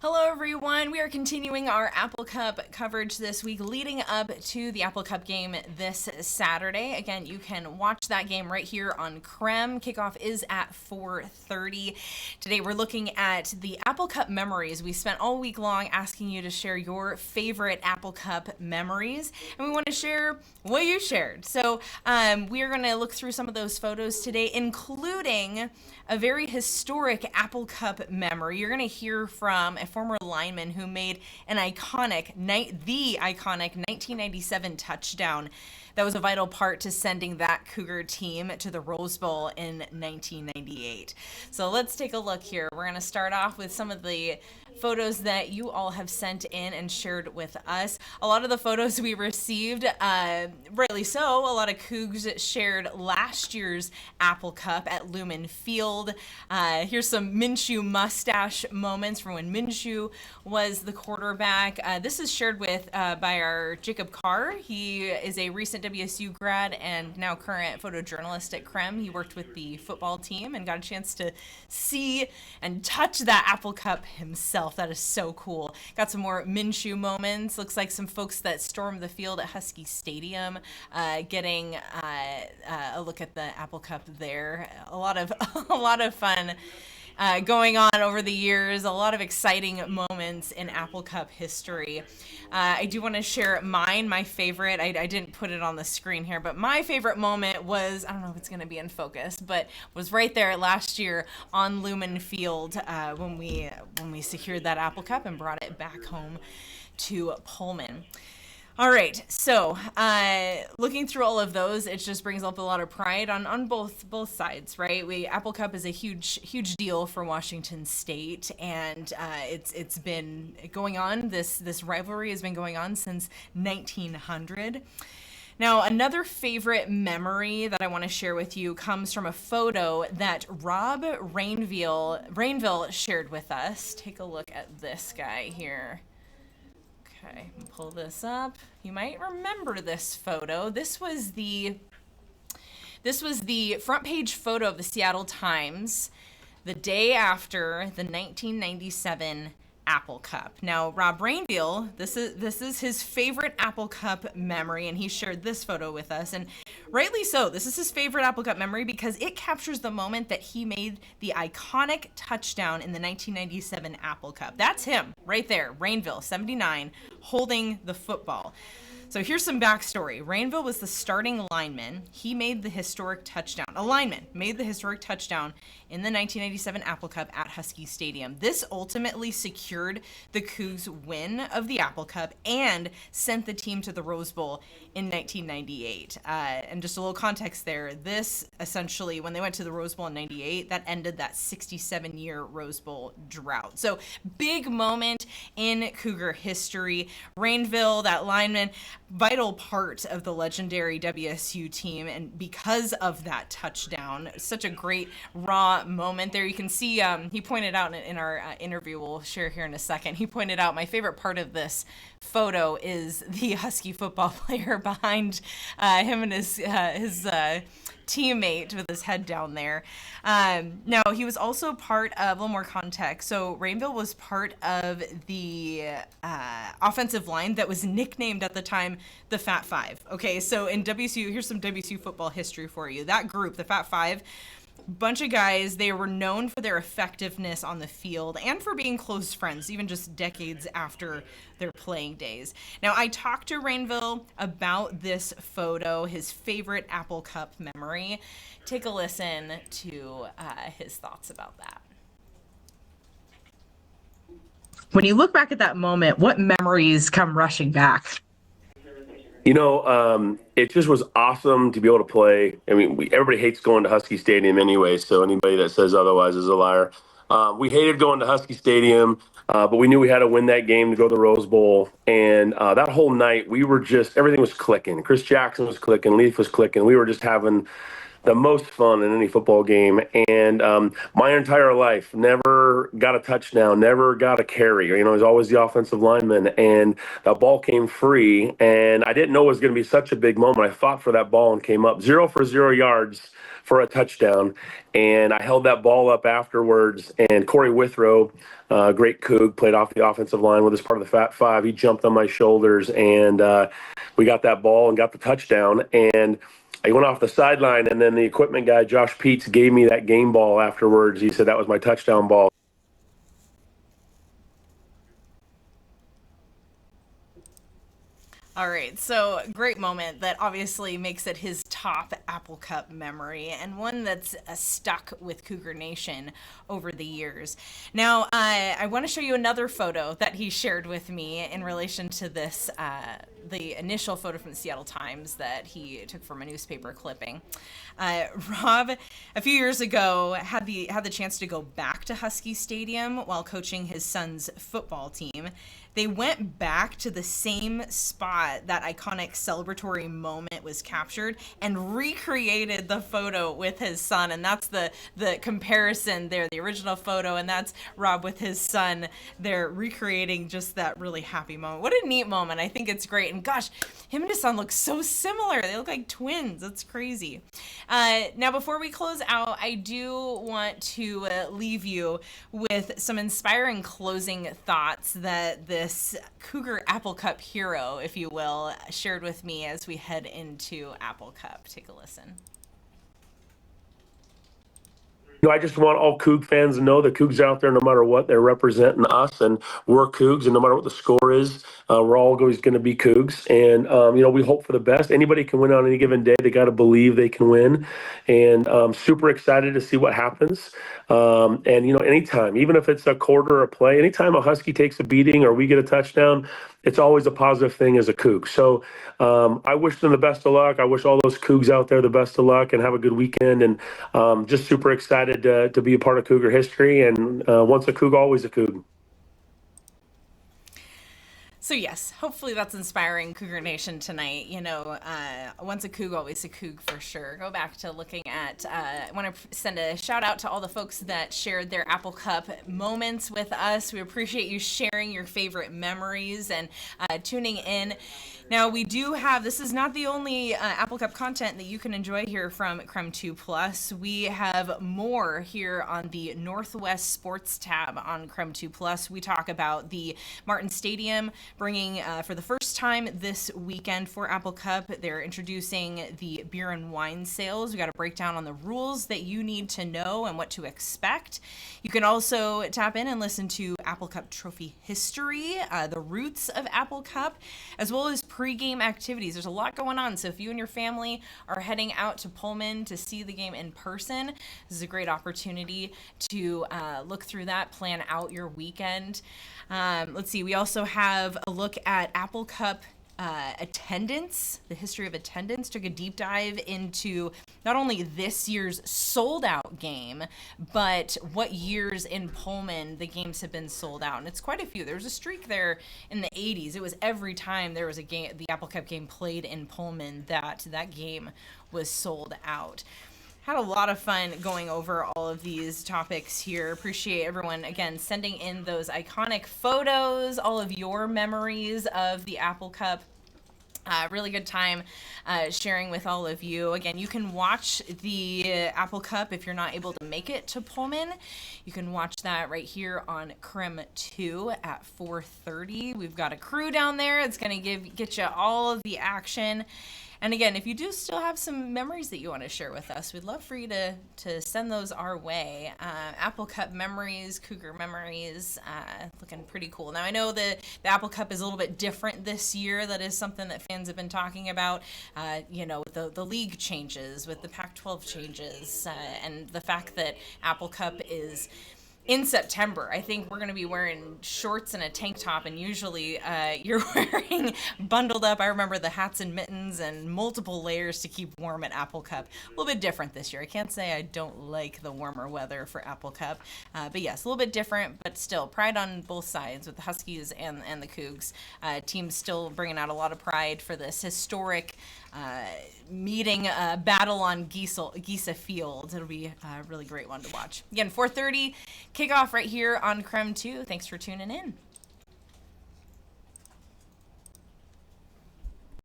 Hello, everyone. We are continuing our Apple Cup coverage this week, leading up to the Apple Cup game this Saturday. Again, you can watch that game right here on Creme. Kickoff is at 4:30. Today, we're looking at the Apple Cup memories. We spent all week long asking you to share your favorite Apple Cup memories, and we want to share what you shared. So we are going to look through some of those photos today, including a very historic Apple Cup memory. You're going to hear from a former lineman who made the iconic 1997 touchdown that was a vital part to sending that Cougar team to the Rose Bowl in 1998. So let's take a look here. We're going to start off with some of the photos that you all have sent in and shared with us. A lot of the photos we received, rightly so, a lot of Cougs shared last year's Apple Cup at Lumen Field. Here's some Minshew mustache moments from when Minshew was the quarterback. This is shared with by our Jacob Carr. He is a recent WSU grad and now current photojournalist at Creme. He worked with the football team and got a chance to see and touch that Apple Cup himself. That is so cool. Got some more Minshew moments. Looks like some folks that stormed the field at Husky Stadium getting a look at the Apple Cup there. A lot of fun going on over the years, a lot of exciting moments in Apple Cup history. I do want to share my favorite. I didn't put it on the screen here, but my favorite moment was, I don't know if it's going to be in focus, but was right there last year on Lumen Field when we secured that Apple Cup and brought it back home to Pullman. All right, so looking through all of those, it just brings up a lot of pride on both sides, right? Apple Cup is a huge deal for Washington State, and it's been going on. This rivalry has been going on since 1900. Now, another favorite memory that I want to share with you comes from a photo that Rob Rainville shared with us. Take a look at this guy here. Okay, pull this up. You might remember this photo. This was the front page photo of the Seattle Times the day after the 1997 Apple Cup. Now, Rob Rainville, this is his favorite Apple Cup memory, and he shared this photo with us, and rightly so. This is his favorite Apple Cup memory because it captures the moment that he made the iconic touchdown in the 1997 Apple Cup. That's him right there, Rainville, 79, holding the football. So here's some backstory. Rainville was the starting lineman. He made the historic touchdown. A lineman made the historic touchdown in the 1997 Apple Cup at Husky Stadium. This ultimately secured the Cougs' win of the Apple Cup and sent the team to the Rose Bowl in 1998. And just a little context there, this essentially, when they went to the Rose Bowl in 98, that ended that 67-year Rose Bowl drought. So big moment in Cougar history. Rainville, that lineman, vital part of the legendary WSU team, and because of that touchdown, such a great raw moment there. You can see he pointed out in our interview we'll share here in a second, he pointed out my favorite part of this photo is the Husky football player behind him and his teammate with his head down there. Now, he was also part of, a little more context, so Rainville was part of the offensive line that was nicknamed at the time the Fat Five. Okay, so in WSU, here's some WSU football history for you. That group, the Fat Five, bunch of guys, they were known for their effectiveness on the field and for being close friends, even just decades after their playing days. Now, I talked to Rainville about this photo, his favorite Apple Cup memory. Take a listen to his thoughts about that. When you look back at that moment, what memories come rushing back? You know, it just was awesome to be able to play. I mean, everybody hates going to Husky Stadium anyway, so anybody that says otherwise is a liar. We hated going to Husky Stadium, but we knew we had to win that game to go to the Rose Bowl. And that whole night, we were just, everything was clicking. Chris Jackson was clicking, Leaf was clicking. We were just having the most fun in any football game. And my entire life, never got a touchdown, never got a carry. You know, I was always the offensive lineman. And that ball came free, and I didn't know it was going to be such a big moment. I fought for that ball and came up 0 for 0 yards for a touchdown. And I held that ball up afterwards. And Corey Withrow, great Coug, played off the offensive line with us, part of the Fat Five. He jumped on my shoulders, and we got that ball and got the touchdown. And I went off the sideline, and then the equipment guy, Josh Peets, gave me that game ball afterwards. He said that was my touchdown ball. All right, so great moment that obviously makes it his top Apple Cup memory, and one that's stuck with Cougar Nation over the years. Now, I want to show you another photo that he shared with me in relation to this, the initial photo from the Seattle Times that he took from a newspaper clipping. Rob, a few years ago, had the chance to go back to Husky Stadium while coaching his son's football team. They went back to the same spot that iconic celebratory moment was captured and recreated the photo with his son. And that's the comparison there, the original photo, and that's Rob with his son. They're recreating just that really happy moment. What a neat moment. I think it's great. And gosh, him and his son look so similar. They look like twins. That's crazy. Now, before we close out, I do want to leave you with some inspiring closing thoughts that this Cougar Apple Cup hero, if you will, shared with me as we head into Apple Cup. Take a listen. You know, I just want all Coug fans to know the Cougs out there, no matter what, they're representing us, and we're Cougs, and no matter what the score is, we're all always going to be Cougs. And, you know, we hope for the best. Anybody can win on any given day. They got to believe they can win. And super excited to see what happens. And, you know, anytime, even if it's a quarter or a play, anytime a Husky takes a beating or we get a touchdown, it's always a positive thing as a Coug. So I wish them the best of luck. I wish all those Cougs out there the best of luck and have a good weekend. And just super excited to be a part of Cougar history. And once a Coug, always a Coug. So yes, hopefully that's inspiring Cougar Nation tonight. You know, once a Coug, always a Coug for sure. Go back to looking at, I want to send a shout out to all the folks that shared their Apple Cup moments with us. We appreciate you sharing your favorite memories and tuning in. Now, we do have, this is not the only Apple Cup content that you can enjoy here from Creme 2 Plus. We have more here on the Northwest Sports tab on Creme 2 Plus. We talk about the Martin Stadium bringing, for the first time this weekend for Apple Cup, they're introducing the beer and wine sales. We got a breakdown on the rules that you need to know and what to expect. You can also tap in and listen to Apple Cup trophy history, the roots of Apple Cup, as well as pre-game activities. There's a lot going on, so if you and your family are heading out to Pullman to see the game in person, this is a great opportunity to look through that, plan out your weekend. Let's see, we also have a look at Apple Cup attendance, the history of attendance. Took a deep dive into not only this year's sold out game, but what years in Pullman the games have been sold out. And it's quite a few. There was a streak there in the 80s. It was every time there was a game, the Apple Cup game played in Pullman, that game was sold out. Had a lot of fun going over all of these topics here. Appreciate everyone, again, sending in those iconic photos, all of your memories of the Apple Cup. Really good time sharing with all of you. Again, you can watch the Apple Cup if you're not able to make it to Pullman. You can watch that right here on Creme 2 at 4:30. We've got a crew down there. It's going to get you all of the action. And again, if you do still have some memories that you want to share with us, we'd love for you to send those our way. Apple Cup memories, Cougar memories, looking pretty cool. Now, I know the Apple Cup is a little bit different this year. That is something that fans have been talking about, with the league changes, with the Pac-12 changes, and the fact that Apple Cup is in September. I think we're going to be wearing shorts and a tank top, and usually you're wearing bundled up. I remember the hats and mittens and multiple layers to keep warm at Apple Cup. A little bit different this year. I can't say I don't like the warmer weather for Apple Cup, but yes, a little bit different, but still pride on both sides with the Huskies and the Cougs. Teams still bringing out a lot of pride for this historic meeting battle on Giesa Field. It'll be a really great one to watch. Again, 4:30 kickoff right here on Creme 2. Thanks for tuning in.